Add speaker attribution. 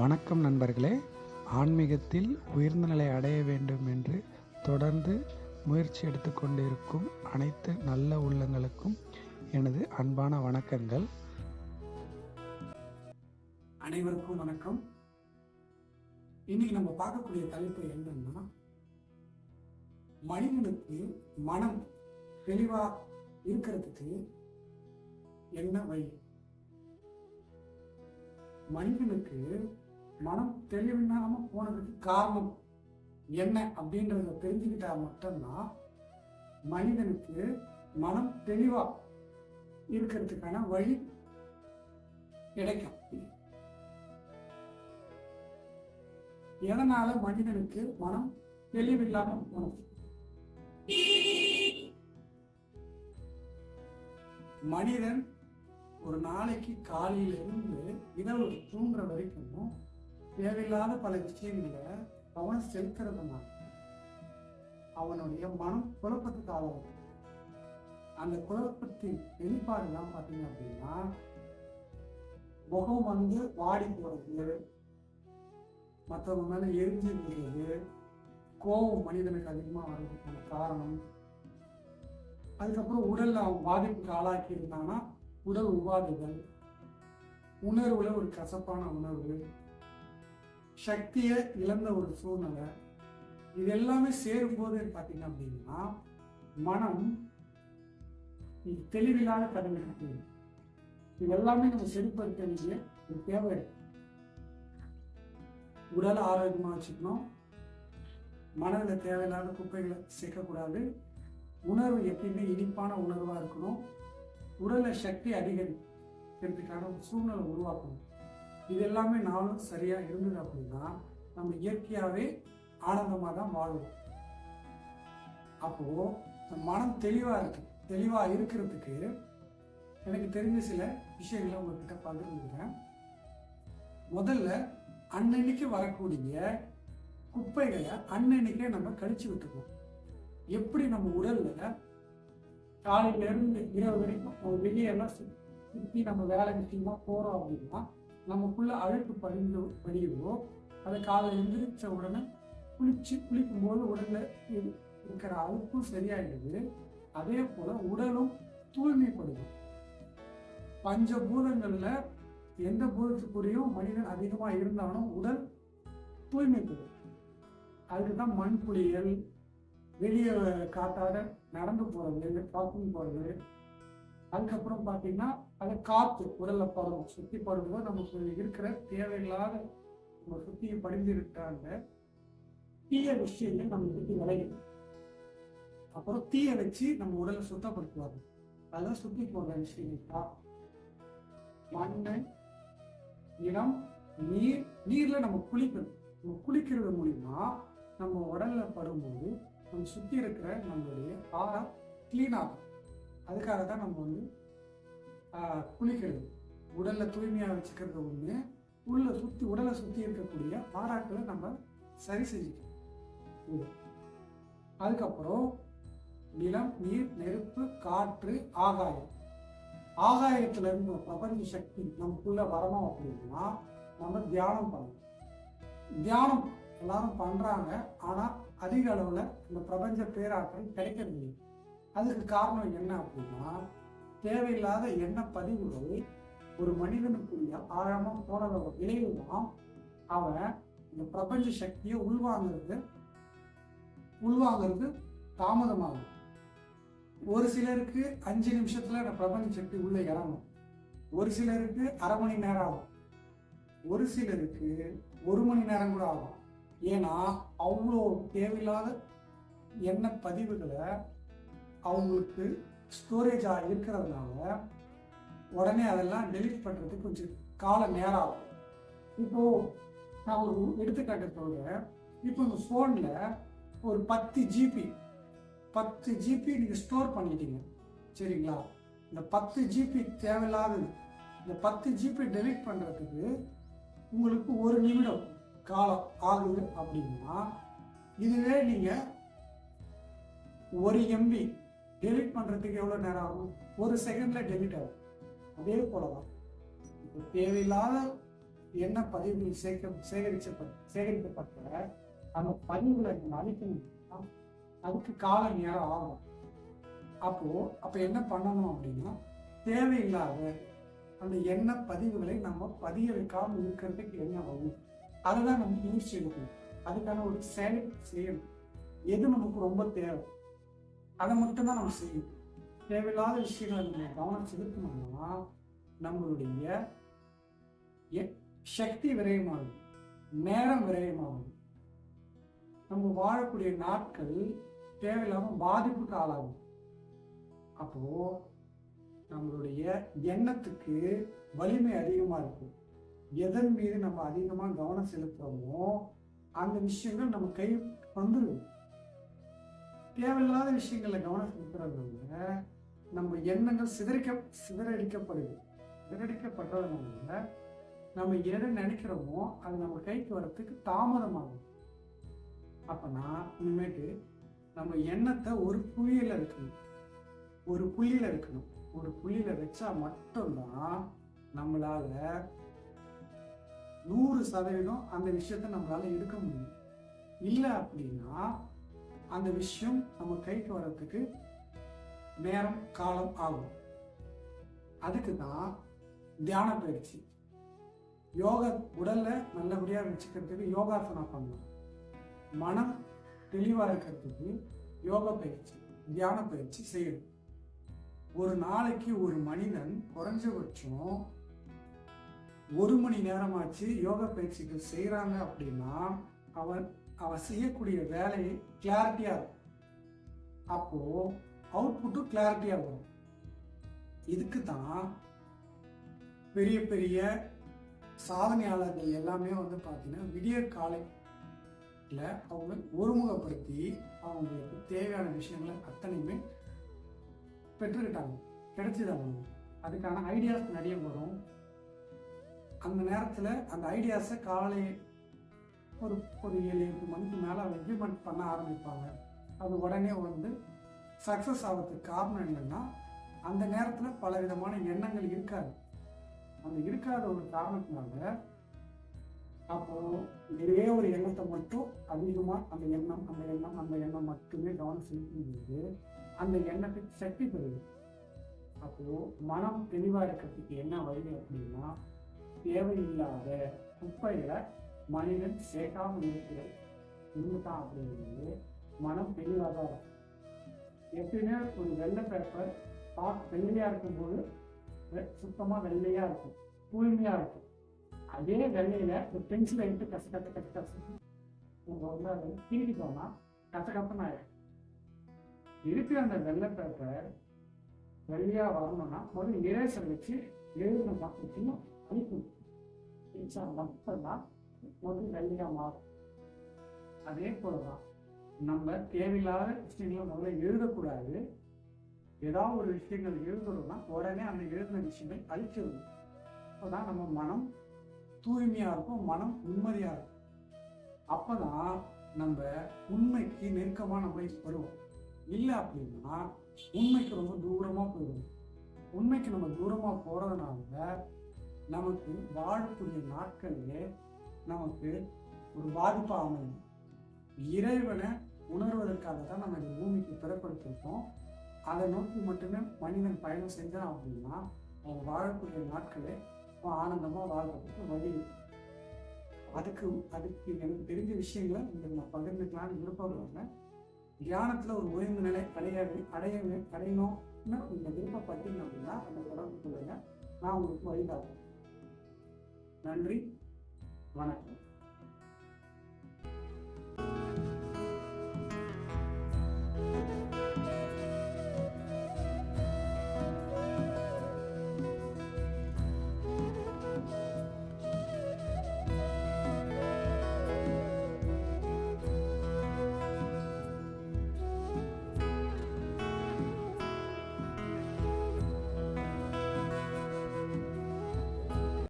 Speaker 1: வணக்கம் நண்பர்களே. ஆன்மீகத்தில் உயர்ந்த நிலை அடைய வேண்டும் என்று தொடர்ந்து முயற்சி எடுத்துக்கொண்டிருக்கும் அனைத்து நல்ல உள்ளங்களுக்கும் எனது அன்பான வணக்கங்கள்.
Speaker 2: அனைவருக்கும் வணக்கம். இன்னைக்கு நம்ம பார்க்கக்கூடிய தலைப்பு என்னன்னா, மனிதனுக்கு மனம் தெளிவா இருக்கிறதுக்கு என்ன வழி? மனிதனுக்கு மனம் தெளிவில்லாம போனதுக்கு காரணம் என்ன அப்படின்றத தெரிஞ்சுக்கிட்டா மட்டும்தான் மனிதனுக்கு மனம் தெளிவா இருக்கிறதுக்கான வழி கிடைக்கும். எதனால மனிதனுக்கு மனம் தெளிவில்லாம போனது? மனிதன் ஒரு நாளைக்கு காலையில இருந்து இரவு தூங்குற வரைக்கும் தேவையில்லாத பல விஷயங்கள அவன் செலுத்துறதுனால அவனுடைய மனம் குழப்பத்துக்கு ஆளாகும். அந்த குழப்பத்தின் வெளிப்பாடு தான் பார்த்தீங்க அப்படின்னா, முகம் வந்து வாடி போறது, மற்றவங்க மேல எரிஞ்சு விடுறது, கோபம் மனிதனுக்கு அதிகமா வர்றதுக்கான காரணம். அதுக்கப்புறம் உடல்ல அவன் பாதிப்புக்கு ஆளாக்கி இருந்தான்னா உடல் உபாதைகள், உணர்வுல ஒரு கசப்பான உணர்வு, சக்தியை இழந்த ஒரு சூழ்நிலை, இது எல்லாமே சேரும்போது பார்த்தீங்க அப்படின்னா மனம் தெளிவில்லாத கடமை. இது எல்லாமே நம்ம செலுத்த வேண்டிய ஒரு தேவை. உடலை ஆரோக்கியமா வச்சுக்கணும், மனதில் தேவையில்லாத குப்பைகளை சேர்க்கக்கூடாது, உணர்வு எப்பயுமே இனிப்பான உணர்வா இருக்கணும், உடல்ல சக்தி அதிகரிக்கிறதுக்கான ஒரு சூழ்நிலை உருவாக்கணும். இது எல்லாமே நாளும் சரியா இருந்தது அப்படின்னா நம்ம இயற்கையாவே ஆனந்தமா தான் வாழுவோம். அப்போ மனம் தெளிவா இருக்கிறதுக்கு எனக்கு தெரிஞ்ச சில விஷயங்களை உங்ககிட்ட பகிர்ந்துக்கிறேன். முதல்ல அன்னன்னைக்கு வரக்கூடிய குப்பைகளை அன்னன்னைக்கே நம்ம கழிச்சு விட்டுருக்கோம். எப்படி நம்ம உடல்ல காலையில இருந்து இரவு வரைக்கும் வெளியெல்லாம் சுற்றி நம்ம வேலை விஷயமா போறோம் அப்படின்னா நமக்குள்ள அழுக்கு படியுதோ, அதை காலையில் எழுந்திரிச்ச உடனே குளிக்கும் போது உடல்ல இருக்கிற அழுக்கும் சரியாயிடுது. அதே போல உடலும் தூய்மைப்படுது. பஞ்சபூதங்கள்ல எந்த பூதத்துக்குரியும் மனிதன் அதிகமா இருந்தாலும் உடல் தூய்மைப்படுது. அதுக்குதான் மண் குளியல், வெளியே காத்தாட நடந்து போறது, வாக்கிங் போறது, அதுக்கப்புறம் பார்த்தீங்கன்னா அதை காத்து உடல்ல படும், சுத்தி படும்போது நமக்கு இருக்கிற தேவையில்லாத நம்ம சுத்தி படிந்து இருக்காங்க தீய விஷயங்கள் நம்ம சுத்தி விளையும். அப்புறம் தீய வச்சு நம்ம உடலை சுத்தப்படுத்துவாங்க. அதெல்லாம் சுத்தி போடுற விஷயங்கள் மண்ணு, இடம், நீர்ல நம்ம குளிக்கணும். நம்ம குளிக்கிறது மூலியமா நம்ம உடல்ல படும்போது நம்ம சுத்தி இருக்கிற நம்மளுடைய ஆறா கிளீன் ஆகும். அதுக்காக தான் நம்ம வந்து குளிக்கிறது, உடல்ல தூய்மையா வச்சுக்கிறது ஒண்ணு, உடலை சுத்தி இருக்கக்கூடிய ஆறாக்களை நம்ம சரி செஞ்சுக்கணும். அதுக்கப்புறம் நிலம், நீர், நெருப்பு, காற்று, ஆகாயம். ஆகாயத்துல இருந்து பிரபஞ்ச சக்தி நமக்குள்ள வரணும் அப்படின்னா நம்ம தியானம் பண்ணணும். தியானம் எல்லாரும் பண்றாங்க, ஆனா அதிக அளவுல இந்த பிரபஞ்ச பேராற்றல் கிடைக்கிறது இல்லை. அதுக்கு காரணம் என்ன அப்படின்னா, தேவையில்லாத எண்ண பதிவுகள் ஒரு மனிதனுக்குரிய ஆழமா போனதோட விளைவுதான் அவன் இந்த பிரபஞ்ச சக்தியை உள்வாங்கிறது தாமதமாகும். ஒரு சிலருக்கு 5 நிமிஷத்துல அந்த பிரபஞ்ச சக்தி உள்ள இறங்கும், ஒரு சிலருக்கு அரை மணி நேரம் ஆகும், ஒரு சிலருக்கு 1 மணி நேரம் கூட ஆகும். ஏன்னா அவ்வளோ தேவையில்லாத எண்ண பதிவுகளை அவங்களுக்கு ஸ்டோரேஜ் இருக்கிறதுனால உடனே அதெல்லாம் டெலிட் பண்றதுக்கு கொஞ்சம் கால நேரம் ஆகும். இப்போ நான் ஒரு எடுத்துக்காட்டு சொல்றேன். இப்போ இந்த போன்ல ஒரு 10 ஜிபி நீங்க ஸ்டோர் பண்ணிட்டீங்க, சரிங்களா? இந்த 10 ஜிபி தேவையில்லாதது. இந்த 10 ஜிபி டெலிட் பண்றதுக்கு உங்களுக்கு 1 நிமிடம் காலம் ஆகுது அப்படின்னா, இதுவே நீங்க 1 MB டெலிட் பண்றதுக்கு எவ்வளவு நேரம் ஆகும்? ஒரு செகண்ட்ல டெலிட் ஆகும். அதே போலதான் இப்போ தேவையில்லாத என்ன பதிவுகள் சேகரிக்கப்பட்ட அந்த பதிவுகளை நீங்க அழிக்கணும்னா அதுக்கு கால நேரம் ஆகும். அப்ப என்ன பண்ணணும் அப்படின்னா, தேவையில்லாத அந்த எண்ண பதிவுகளை நம்ம பதிய வைக்காம இருக்கிறதுக்கு என்ன வழி, அதுதான் நம்ம யூஸ் செய்யணும். அதுக்கான ஒரு செயல் செய்யணும். எது நமக்கு ரொம்ப தேவை அதை மட்டும்தான் நம்ம செய்யணும். தேவையில்லாத விஷயங்களை நம்ம கவனம் செலுத்தணும்னா நம்மளுடைய சக்தி விரயமாகும், நேரம் விரயமாகும், நம்ம வாழக்கூடிய நாட்கள் தேவையில்லாம பாதிப்புக்கு ஆளாகும். அப்போ நம்மளுடைய எண்ணத்துக்கு வலிமை அதிகமா இருக்கும். எதன் மீது நம்ம அதிகமா கவனம் செலுத்துறோமோ அந்த விஷயங்கள் நம்ம கை வந்துடும். தேவையில்லாத விஷயங்கள்ல கவனம் செலுத்துறதுனால நம்ம எண்ணங்கள் சிதறடிக்கப்படுறதுனால நம்ம எதை நினைக்கிறோமோ அது நம்ம கைக்கு வர்றதுக்கு தாமதமாகும். அப்பனா இனிமேட்டு நம்ம எண்ணத்தை ஒரு புள்ளியில இருக்கணும். ஒரு புள்ளியில வச்சா மட்டும்தான் நம்மளால 100% அந்த விஷயத்த நம்மளால எடுக்க முடியும். இல்லை அப்படின்னா அந்த விஷயம் நம்ம கைக்கு வர்றதுக்கு நேரம் காலம் ஆகும். அதுக்கு தான் தியான பயிற்சி. யோகா உடல்ல நல்லபடியா வச்சுக்கிறதுக்கு யோகாசனம் பண்ணணும். மனம் தெளிவா இருக்கிறதுக்கு யோகா பயிற்சி, தியான பயிற்சி செய்யணும். ஒரு நாளைக்கு ஒரு மனிதன் குறைஞ்சபட்சம் 1 மணி நேரமாச்சு யோகா பயிற்சிகள் செய்யறாங்க அப்படின்னா அவன் செய்யக்கூடிய வேலையை கிளாரிட்டியா இருக்கும். அப்போ அவுட்புட்டும் கிளாரிட்டியா வரும். இதுக்கு தான் பெரிய பெரிய சாதனையாளர்கள் எல்லாமே பார்த்தீங்கன்னா விடிய காலையில் அவங்க ஒருமுகப்படுத்தி அவங்களுக்கு தேவையான விஷயங்களை அத்தனையுமே பெற்றுக்கிட்டாங்க, கிடைச்சிதாங்க. அதுக்கான ஐடியாஸ் நிறைய வரும். அந்த நேரத்தில் அந்த ஐடியாஸை காலை ஒரு 7-8 மணிக்கு மேலே இம்ப்ளிமெண்ட் பண்ண ஆரம்பிப்பாங்க. அது உடனே சக்ஸஸ் ஆகிறதுக்கு காரணம் என்னன்னா, அந்த நேரத்தில் பல விதமான எண்ணங்கள் இருக்காது. அந்த இருக்காத ஒரு காரணத்தினால அப்போ ஒரே ஒரு எண்ணத்தை மட்டும் அதிகமாக அந்த எண்ணம் மட்டுமே கவனம் செலுத்தும்போது அந்த எண்ணத்துக்கு சக்தி பெறுது. அப்போ மனம் தெளிவா இருக்கிறதுக்கு என்ன வழி அப்படின்னா, தேவையில்லாத குப்பைகளை மனிதன் சேர்க்காம இருந்துட்டான் அப்படிங்கிறது மனம் தெளிவாக தான் இருக்கும். எப்பயுமே ஒரு வெள்ளை பேப்பர் வெள்ளையா இருக்கும்போது சுத்தமா வெள்ளையா இருக்கும், தூய்மையா இருக்கும். அதே வெள்ளையில ஒரு பென்சிலை எடுத்து கச உங்க அதை தீட்டிட்டோம்னா கசகசன்னு ஆயிடும். இருக்கிற அந்த வெள்ளை பேப்பர் வெள்ளையா வரணும்னா முதல்ல இரேசர் வச்சு எழுதணும், அழிக்கணும். மட்டும்தான் முதல் வெள்ளையா மாறும். அதே போலதான் நம்ம தேவையில்லாத விஷயங்களை முதல்ல எழுதக்கூடாது. ஏதாவது ஒரு விஷயங்கள் எழுதணும்னா உடனே அந்த எழுதின விஷயங்கள் அழிச்சிடணும். அப்போதான் நம்ம மனம் தூய்மையா இருக்கும், மனம் நிம்மதியா இருக்கும். அப்பதான் நம்ம உண்மைக்கு நெருக்கமா நம்ம வருவோம். இல்லை அப்படின்னா உண்மைக்கு ரொம்ப தூரமா போயிடுவோம். உண்மைக்கு நம்ம தூரமா போறதுனால நமக்கு வாழக்கூடிய நாட்களிலே நமக்கு ஒரு பாதிப்பா அமையும். இறைவனை உணர்வதற்காக தான் நம்ம இந்த பூமிக்கு பிறப்படுத்திருக்கோம். அதை நோக்கி மட்டுமே மனிதன் பயணம் செஞ்சான் அப்படின்னா அவன் வாழக்கூடிய நாட்களே ஆனந்தமா வாழ்றதுக்கு வழி. அதுக்கு எனக்கு தெரிஞ்ச விஷயங்களை உங்களுக்கு நான் பகிர்ந்துக்கலான்னு விருப்பப்படுவாங்க. தியானத்துல ஒரு ஓய்வு நிலை அடையணும்னு நீங்க விருப்பப்பட்டீங்க அப்படின்னா அந்த தொடர்பு கொள்ளுங்க. நான் உங்களுக்கு வழிகாட்டுறேன். நன்றி, வணக்கம்.